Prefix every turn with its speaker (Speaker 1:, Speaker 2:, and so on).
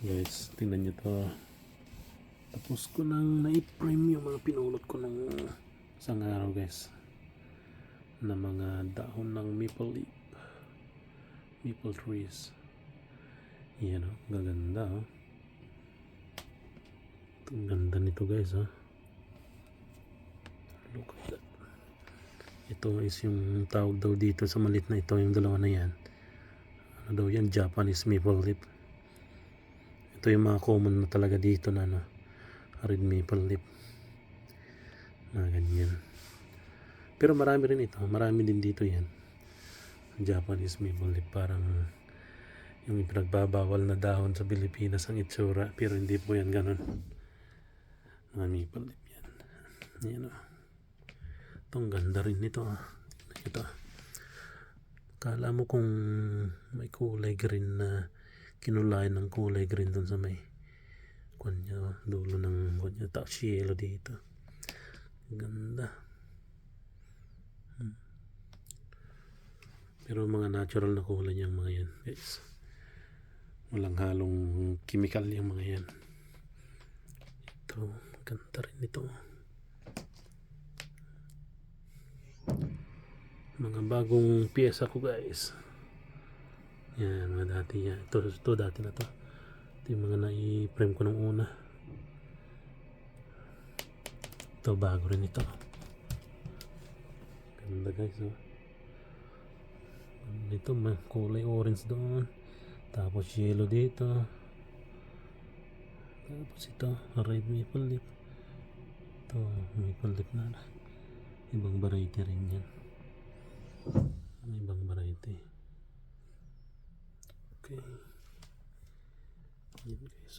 Speaker 1: Guys, tingnan nyo to. Tapos ko nang na-frame yung mga pinulot ko ng isang araw guys, na mga dahon ng maple leaf, maple trees. Yan o, gaganda o. Ang ganda nito guys o. Look at that. Ito is yung tawag daw dito sa malit na ito, yung dalawa na yan. Ano daw yan? Japanese maple leaf. Ito yung mga common na talaga dito na ano, red maple leaf na ganyan. Pero marami rin ito, marami din dito yan. Japanese maple leaf, parang yung ipinagbabawal na dahon sa Pilipinas ang itsura, pero hindi po yan ganun. Mga maple leaf yan. Yan o. Itong ganda rin nito ah. Ito. Kala mo kung may kulay green na kinulayan ng kulay green dun sa may kanya, dulo ng kanya, tapos yellow dito. Ganda. Pero mga natural na kulay niyang mga yan guys. Walang halong chemical yung mga yan. Ito, ganda rin ito. Mga bagong piyesa ko guys. Yan, mga dati yan. Ito dati na to. Ito yung mga nai-frame ko nung una. Ito, bago rin ito. Ganda guys oh. Ito, may kulay orange doon. Tapos yellow dito. Tapos ito, red maple leaf. Ito, maple leaf na. Ibang variety rin yan. Ibang variety. Okay. Yan guys.